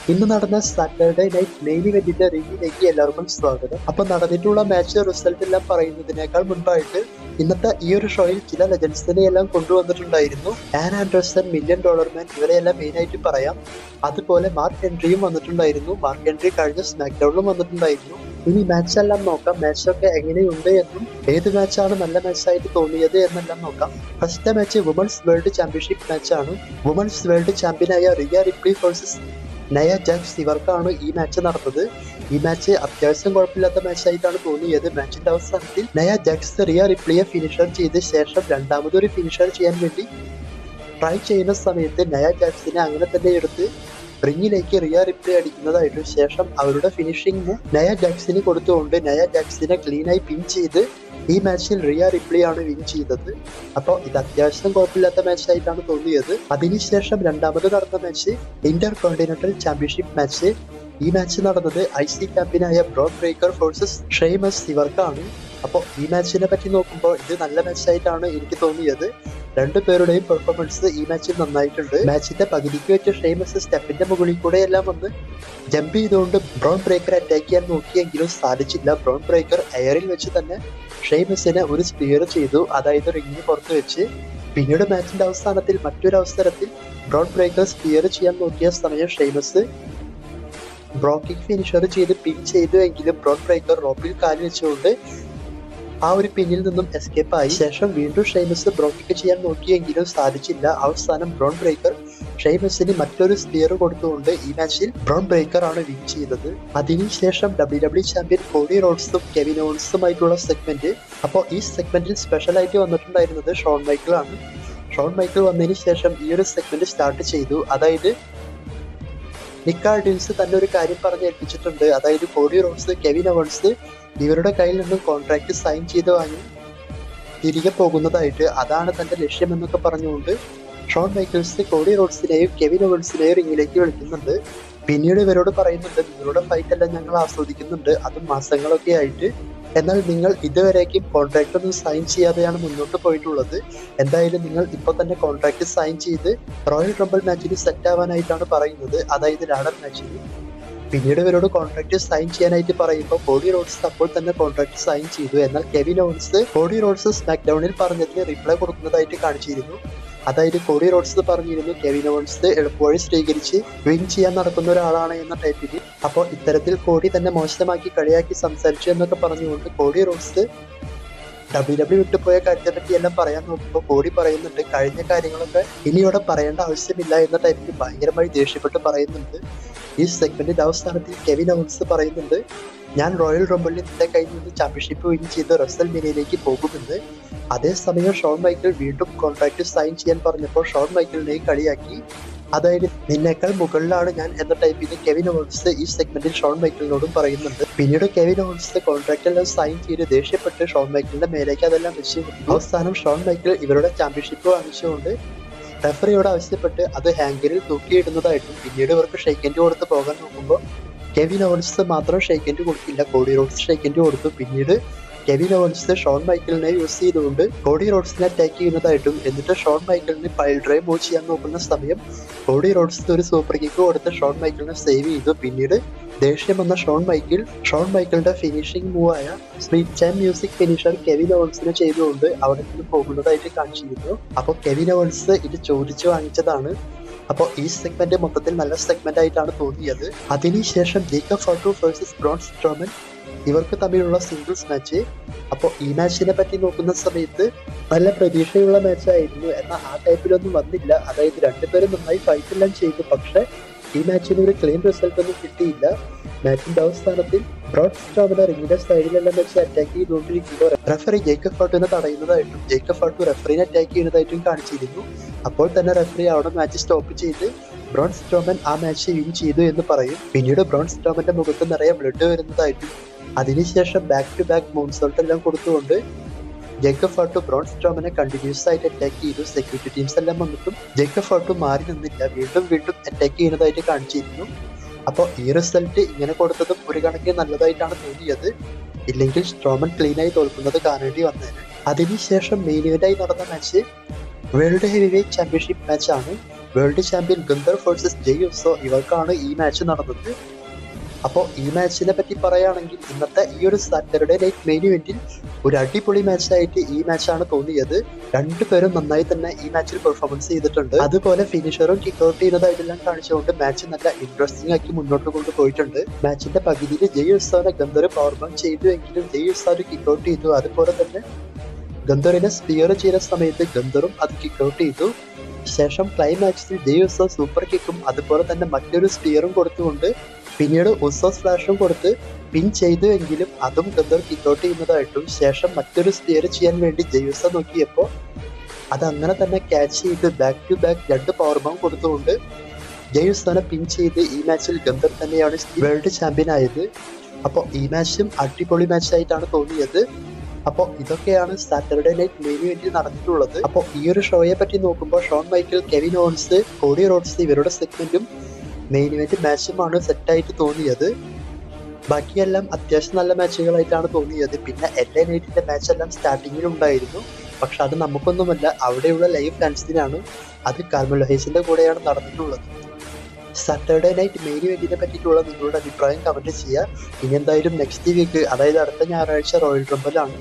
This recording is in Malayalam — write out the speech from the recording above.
ഇന്ന് നടന്ന സാറ്റർഡേ നൈറ്റ് മെയിൻ ഇവന്റിന്റെ റിവ്യൂയിലേക്ക് എല്ലാവർക്കും സ്വാഗതം. അപ്പൊ നടന്നിട്ടുള്ള മാച്ച് റിസൾട്ട് എല്ലാം പറയുന്നതിനേക്കാൾ മുൻപായിട്ട് ഇന്നത്തെ ഈ ഒരു ഷോയിൽ ചില ലെജൻസിനെ എല്ലാം കൊണ്ടുവന്നിട്ടുണ്ടായിരുന്നു. ആൻ ആൻഡേഴ്സൺ, $1 മില്യൺ മാൻ, ഇവരെയെല്ലാം മെയിൻ ആയിട്ട് പറയാം. അതുപോലെ മാർക്ക് ഹെൻറിയും വന്നിട്ടുണ്ടായിരുന്നു. മാർക്ക് ഹെൻറി കഴിഞ്ഞ സ്മാക്ക് ഡൗണിലും വന്നിട്ടുണ്ടായിരുന്നു. ഇനി മാച്ച് എല്ലാം നോക്കാം. മാച്ചൊക്കെ എങ്ങനെയുണ്ട് എന്നും ഏത് മാച്ചാണ് നല്ല മാച്ചായിട്ട് തോന്നിയത് എന്നെല്ലാം നോക്കാം. First match women's world championship മാച്ചാണ്. വുമൺസ് വേൾഡ് ചാമ്പ്യനായ Rhea Ripley versus Nia Jax, ഇവർക്കാണ് ഈ മാച്ച് നടന്നത്. ഈ മാച്ച് അത്യാവശ്യം കുഴപ്പമില്ലാത്ത മാച്ചായിട്ടാണ് തോന്നിയത്. മാച്ചിന്റെ അവസാനത്തിൽ നയ ജാക്സ് റിയ റിപ്ലിയെ ഫിനിഷർ ചെയ്ത ശേഷം രണ്ടാമതൊരു ഫിനിഷർ ചെയ്യാൻ വേണ്ടി ട്രൈ ചെയ്യുന്ന സമയത്ത് നയ ജാക്സിനെ അങ്ങനെ തന്നെ എടുത്ത് റിങ്ങിലേക്ക് റിയ റിപ്ലി അടിക്കുന്നതായിട്ടും ശേഷം അവരുടെ ഫിനിഷിംഗ് നയ ജാക്സിന് കൊടുത്തുകൊണ്ട് നയ ജാക്സിനെ ക്ലീനായി പിൻ ചെയ്ത് ഈ മാച്ചിൽ റിയ റിപ്ലി ആണ് വിൻ ചെയ്തത്. അപ്പോൾ ഇത് അത്യാവശ്യം കുഴപ്പമില്ലാത്ത മാച്ചായിട്ടാണ് തോന്നിയത്. അതിനുശേഷം രണ്ടാമത് നടന്ന match Inter continental championship match. ഈ മാച്ച് നടന്നത് IC ചാമ്പ്യനായ ബ്രോൺ ബ്രേക്കർ വേഴ്സസ് ഷെയ്മസ്, ഇവർക്കാണ്. അപ്പോൾ ഈ മാച്ചിനെ പറ്റി നോക്കുമ്പോൾ ഇത് നല്ല മാച്ചായിട്ടാണ് എനിക്ക് തോന്നിയത്. രണ്ടുപേരുടെയും പെർഫോമൻസ് ഈ മാച്ചിൽ നന്നായിട്ടുണ്ട്. മാച്ചിന്റെ പകുതിക്ക് വെച്ച് ഷെയ്മസ് സ്റ്റെപ്പിന്റെ മുകളിൽ കൂടെ എല്ലാം വന്ന് ജമ്പ് ചെയ്തുകൊണ്ട് ബ്രോൺ ബ്രേക്കർ അറ്റാക്ക് ചെയ്യാൻ നോക്കിയെങ്കിലും സാധിച്ചില്ല. ബ്രോൺ ബ്രേക്കർ എയറിൽ വെച്ച് തന്നെ ഷെയ്മസിനെ ഒരു സ്പിയർ ചെയ്തു, അതായത് റിങ്ങിന് പുറത്ത് വെച്ച്. പിന്നീട് മാച്ചിന്റെ അവസാനത്തിൽ മറ്റൊരു അവസരത്തിൽ ബ്രോൺ ബ്രേക്കർ സ്പിയർ ചെയ്യാൻ നോക്കിയ സമയം ഷെയ്മസ് ബ്രോക്കിക് ഫിനിഷർ ചെയ്ത് പിൻ ചെയ്തു. എങ്കിലും ബ്രോൺ ബ്രേക്കർ റോപ്പിൽ കാല് വെച്ചുകൊണ്ട് ആ ഒരു പിന്നിൽ നിന്നും എസ്കേപ്പ് ആയി. ശേഷം വീണ്ടും ഷെയ്മസ് ബ്രോക്കിക്ക് ചെയ്യാൻ നോക്കിയെങ്കിലും സാധിച്ചില്ല. അവസാനം ബ്രോൺ ബ്രേക്കർ ഷെയ്മസിന് മറ്റൊരു സ്പിയർ കൊടുത്തുകൊണ്ട് ഈ മാച്ചിൽ ബ്രോൺ ബ്രേക്കർ ആണ് വിൻ ചെയ്തത്. അതിനുശേഷം WWE ചാമ്പ്യൻ കോഡി റോഡ്സും കെവിൻ ഓവൻസുമായിട്ടുള്ള സെഗ്മെന്റ്. അപ്പോൾ ഈ സെഗ്മെന്റിൽ സ്പെഷ്യൽ ആയിട്ട് വന്നിട്ടുണ്ടായിരുന്നത് ഷോൺ മൈക്കിൾ ആണ്. ഷോൺ മൈക്കിൾ വന്നതിന് ശേഷം ഈ ഒരു സെഗ്മെന്റ് സ്റ്റാർട്ട് ചെയ്തു. അതായത് നിക്ക് ആർഡിൻസ് തന്നെ ഒരു കാര്യം പറഞ്ഞ് ഏൽപ്പിച്ചിട്ടുണ്ട്. അതായത് കോഡി റോഡ്സ്, കെവിൻ ഓവൻസ് ഇവരുടെ കയ്യിൽ നിന്നും കോൺട്രാക്ട് സൈൻ ചെയ്ത് വാങ്ങി തിരികെ പോകുന്നതായിട്ട്, അതാണ് തന്റെ ലക്ഷ്യം എന്നൊക്കെ പറഞ്ഞുകൊണ്ട് ഷോൺ മൈക്കിൾസ് കോഡി റോഡ്സിനെയും കെവിൻ ഓവൻസിനെയും റിങ്ങിലേക്ക് വിളിക്കുന്നുണ്ട്. പിന്നീട് ഇവരോട് പറയുന്നുണ്ട്, നിങ്ങളുടെ ഫൈറ്റ് എല്ലാം ഞങ്ങൾ ആസ്വദിക്കുന്നുണ്ട്, അതും മാസങ്ങളൊക്കെ ആയിട്ട്. എന്നാൽ നിങ്ങൾ ഇതുവരേക്കും കോൺട്രാക്ട് ഒന്നും സൈൻ ചെയ്യാതെയാണ് മുന്നോട്ട് പോയിട്ടുള്ളത്. എന്തായാലും നിങ്ങൾ ഇപ്പോൾ തന്നെ കോൺട്രാക്ട് സൈൻ ചെയ്ത് റോയൽ റംബിൾ മാച്ചിന് സെറ്റ് ആവാനായിട്ടാണ് പറയുന്നത്, അതായത് ലാഡർ മാച്ചിന്. പിന്നീട് ഇവരോട് കോൺട്രാക്ട് സൈൻ ചെയ്യാനായിട്ട് പറയുമ്പോൾ കോഡി റോഡ്സ് അപ്പോൾ തന്നെ കോൺട്രാക്ട് സൈൻ ചെയ്തു. എന്നാൽ കെവിൻ ഓവൻസ് കോഡി റോഡ്സ് സ്മാക്ക് ഡൗണിൽ പറഞ്ഞതിന് റിപ്ലൈ കൊടുക്കുന്നതായിട്ട് കാണിച്ചിരുന്നു. അതായത് കോഡി റോഡ്സ് പറഞ്ഞിരുന്നു കെവിൻ ഓവൻസ് എളുപ്പവഴി സ്വീകരിച്ച് വിൻ ചെയ്യാൻ നടക്കുന്ന ഒരാളാണ് എന്ന ടൈപ്പിൽ. അപ്പോൾ ഇത്തരത്തിൽ കോഡി തന്നെ മോശമാക്കി കളിയാക്കി സംസാരിച്ചു എന്നൊക്കെ പറഞ്ഞുകൊണ്ട് കോഡി റോഡ്സ് WWE വിട്ടുപോയ കാര്യത്തെ പറ്റി എല്ലാം പറയാൻ നോക്കുമ്പോൾ കോഡി പറയുന്നുണ്ട്, കഴിഞ്ഞ കാര്യങ്ങളൊക്കെ ഇനി ഇവിടെ പറയേണ്ട ആവശ്യമില്ല എന്ന ടൈപ്പിൽ ഭയങ്കരമായി ദേഷ്യപ്പെട്ട് പറയുന്നുണ്ട്. ഈ സെഗ്മെന്റിന്റെ അവസാനത്തിൽ കെവിൻ ഓവൻസ് പറയുന്നുണ്ട്, ഞാൻ റോയൽ റംബിളിൽ നിന്റെ കയ്യിൽ നിന്ന് ചാമ്പ്യൻഷിപ്പ് വിൻ ചെയ്ത് റസൽമേനിയയിലേക്ക് പോകുമെന്ന്. അതേസമയം ഷോൺ മൈക്കിൾ വീണ്ടും കോൺട്രാക്ട് സൈൻ ചെയ്യാൻ പറഞ്ഞപ്പോൾ ഷോൺ മൈക്കിളിനെ കളിയാക്കി. അതായത് നിന്നേക്കാൾ മുകളിലാണ് ഞാൻ എന്ന ടൈപ്പിൽ കെവിൻ ഓവൻസ് ഈ സെഗ്മെന്റിൽ ഷോൺ മൈക്കിളിനോടും പറയുന്നുണ്ട്. പിന്നീട് കെവിൻ ഓവൻസ് കോൺട്രാക്ട് എല്ലാം സൈൻ ചെയ്ത് ദേഷ്യപ്പെട്ട് ഷോൺ മൈക്കിളിന്റെ മേലേക്ക് അതെല്ലാം വെച്ച് അവസാനം ഷോൺ മൈക്കിൾ ഇവരുടെ ചാമ്പ്യൻഷിപ്പ് വാങ്ങിച്ചുകൊണ്ട് റെഫറിയോട് ആവശ്യപ്പെട്ട് അത് ഹാങ്കറിൽ തൂക്കിയിടുന്നതായിട്ടും. പിന്നീട് ഇവർക്ക് ഷെയ്ക്കൻഡ് കൊടുത്ത് പോകാൻ നോക്കുമ്പോൾ കെവിൻ ഓവൻസ് മാത്രം ഷെയ്ക്കൻഡ് കൊടുക്കില്ല, കോഡി റോഡ്സ് ഷെയ്ക്കൻഡ് കൊടുത്തു. പിന്നീട് കെവിൻ ഓവൻസ് ഷോൺ മൈക്കിളിനെ യൂസ് ചെയ്തുകൊണ്ട് കോഡി റോഡ്സിനെ അറ്റാക്ക് ചെയ്യുന്നതായിട്ടും. എന്നിട്ട് ഷോൺ മൈക്കിളിന് പൈൽ ഡ്രൈവ് മൂവ് ചെയ്യാൻ നോക്കുന്ന സമയം കോഡി റോഡ്സ് ഒരു സൂപ്പർ കിക്ക് കൊടുത്ത് ഷോൺ മൈക്കിളിനെ സേവ് ചെയ്തു. പിന്നീട് ദേഷ്യം വന്ന ഷോൺ മൈക്കിളിന്റെ ഫിനിഷിംഗ് മൂവായ സ്വീറ്റ് ചാൻ മ്യൂസിക് ഫിനിഷർ കെവിൻ ഓവൻസിനെ ചെയ്തുകൊണ്ട് അവിടെ നിന്ന് പോകുന്നതായിട്ട് കാണിച്ചിരുന്നു. അപ്പോൾ കെവിൻ ഓവൻസ് ഇത് ചോദിച്ചു വാങ്ങിച്ചതാണ്. അപ്പോൾ ഈ സെഗ്മെന്റ് മൊത്തത്തിൽ നല്ല സെഗ്മെന്റ് ആയിട്ടാണ് തോന്നിയത്. അതിനുശേഷം ജേക്കബ് ഫാൾട്ടു വേഴ്സസ് ബ്രോൺ സ്ട്രോമൻ, ഇവർക്ക് തമ്മിലുള്ള സിംഗിൾസ് മാച്ച്. അപ്പോൾ ഈ മാച്ചിനെ പറ്റി നോക്കുന്ന സമയത്ത് നല്ല പ്രതീക്ഷയുള്ള മാച്ചായിരുന്നു. എന്നാൽ ആ ടൈപ്പിലൊന്നും വന്നില്ല. അതായത് രണ്ടുപേരും നന്നായി ഫൈറ്റ് എല്ലാം ചെയ്തു, പക്ഷെ ഈ മാച്ചിന് ഒരു ക്ലീൻ റിസൾട്ട് ഒന്നും കിട്ടിയില്ല. മാച്ചിന്റെ അവസാനത്തിൽ ബ്രോൺ സ്ട്രോമനെ റിങ്ങിന്റെ സൈഡിലെല്ലാം വെച്ച് അറ്റാക്ക് ചെയ്തുകൊണ്ടിരിക്കുമ്പോൾ റെഫറി ജേക്കബ് ഫാൾട്ടുവിനെ തടയുന്നതായിട്ടും ജേക്കബ് ഫാൾട്ടു റെഫറിനെ അറ്റാക്ക് ചെയ്യുന്നതായിട്ടും കാണിച്ചിരുന്നു. അപ്പോൾ തന്നെ റെഫറി അവിടെ മാച്ച് സ്റ്റോപ്പ് ചെയ്ത് ബ്രോൺ സ്ട്രോമൻ ആ മാച്ച് വിൻ ചെയ്തു എന്ന് പറയും. പിന്നീട് ബ്രോൺ സ്ട്രോമന്റെ മുഖത്ത് നിറയെ ബ്ലഡ് വരുന്നതായിട്ടും അതിനുശേഷം ബാക്ക് ടു ബാക്ക് മൂൺസോൾട്ട് എല്ലാം കൊടുത്തുകൊണ്ട് ജേക്കബ് ഫാൾട്ടു ബ്രോൺ സ്ട്രോമനെ കണ്ടിന്യൂസ് ആയിട്ട് അറ്റാക്ക് ചെയ്തു. സെക്യൂരിറ്റി ടീംസ് എല്ലാം വന്നിട്ടും ജേക്കബ് ഫാൾട്ടു മാറി നിന്നില്ല, വീണ്ടും അറ്റാക്ക് ചെയ്യുന്നതായിട്ട് കാണിച്ചിരുന്നു. അപ്പോൾ ഈ റിസൾട്ട് ഇങ്ങനെ കൊടുത്തതും ഒരു കണക്കിന് നല്ലതായിട്ടാണ് തോന്നിയത്. ഇല്ലെങ്കിൽ സ്ട്രോമൻ ക്ലീനായി തോൽക്കുന്നത് കാണേണ്ടി വന്നേനെ. അതിനുശേഷം മെയിൻ ഇവന്റായി നടന്ന match world heavyweight championship മാച്ചാണ്. World champion Gunther versus Jey Uso ഇവർക്കാണ് ഈ മാച്ച് നടന്നത്. അപ്പോൾ ഈ മാച്ചിനെ പറ്റി പറയുകയാണെങ്കിൽ ഇന്നത്തെ ഈ ഒരു സാറ്റർഡേ നൈറ്റ് മെയിൻ ഇവന്റിൽ ഒരു അടിപൊളി മാച്ചായിട്ട് ഈ മാച്ചാണ് തോന്നിയത്. രണ്ടുപേരും നന്നായി തന്നെ ഈ മാച്ചിൽ പെർഫോമൻസ് ചെയ്തിട്ടുണ്ട്. അതുപോലെ ഫിനിഷറും കിക്ക് ഔട്ട് ചെയ്യുന്നതായിട്ടെല്ലാം കാണിച്ചുകൊണ്ട് മാച്ച് നല്ല ഇൻട്രസ്റ്റിംഗ് ആക്കി മുന്നോട്ട് കൊണ്ടുപോയിട്ടുണ്ട്. മാച്ചിന്റെ പകുതിയിൽ ജയ് ഉത്സവനെ ഗന്ധർ പവർ ബം ചെയ്തു എങ്കിലും ജയ് ഉത്സവ കിക്ക് ഔട്ട് ചെയ്തു. അതുപോലെ തന്നെ ഗന്ധറിനെ സ്പിയർ ചെയ്യുന്ന സമയത്ത് ഗന്ധറും അത് കിക്ക് ഔട്ട് ചെയ്തു. ശേഷം ക്ലൈമാക്സിൽ ജയ് ഉത്സവ സൂപ്പർ കിക്കും അതുപോലെ തന്നെ മറ്റൊരു സ്പിയറും കൊടുത്തുകൊണ്ട് പിന്നീട് ഉസോ സ്പ്ലാഷും കൊടുത്ത് പിൻ ചെയ്തു എങ്കിലും അതും ഗന്ധർ കിക്ക് ഔട്ട് ചെയ്യുന്നതായിട്ടും ശേഷം മറ്റൊരു സ്പിയർ ചെയ്യാൻ വേണ്ടി ജയൂസ നോക്കിയപ്പോൾ അത് അങ്ങനെ തന്നെ ക്യാച്ച് ചെയ്ത് ബാക്ക് ടു ബാക്ക് 2 പവർ ബം കൊടുത്തുകൊണ്ട് ജയൂസനെ പിൻ ചെയ്ത് ഈ മാച്ചിൽ ഗന്ധർ തന്നെയാണ് വേൾഡ് ചാമ്പ്യൻ ആയത്. അപ്പോൾ ഈ മാച്ചും അടിപൊളി മാച്ചായിട്ടാണ് തോന്നിയത്. അപ്പോൾ ഇതൊക്കെയാണ് സാറ്റർഡേ നൈറ്റ് മെയിൻ ഇവന്റിൽ നടന്നിട്ടുള്ളത്. അപ്പോൾ ഈ ഒരു ഷോയെ പറ്റി നോക്കുമ്പോൾ Shawn Michael, Kevin Owens, Cody Rhodes ഇവരുടെ സെഗ്മെന്റും മെയിൻ ഇവന്റ് മാച്ചുമാണ് സെറ്റായിട്ട് തോന്നിയത്. ബാക്കിയെല്ലാം അത്യാവശ്യം നല്ല മാച്ചുകളായിട്ടാണ് തോന്നിയത്. പിന്നെ LA നൈറ്റിന്റെ മാച്ച് എല്ലാം സ്റ്റാർട്ടിങ്ങിൽ ഉണ്ടായിരുന്നു. പക്ഷെ അത് നമുക്കൊന്നുമല്ല, അവിടെയുള്ള ലൈവ് ഫാൻസിനാണ്. അത് കാർമെലോ ഹെയ്സിന്റെ കൂടെയാണ് നടന്നിട്ടുള്ളത്. സാറ്റർഡേ നൈറ്റ് മെയിൻ ഇവന്റിനെ പറ്റിയിട്ടുള്ള നിങ്ങളുടെ അഭിപ്രായം കമന്റ് ചെയ്യുക. ഇനി എന്തായാലും നെക്സ്റ്റ് വീക്ക്, അതായത് അടുത്ത ഞായറാഴ്ച റോയൽ റംബിൾ ആണ്.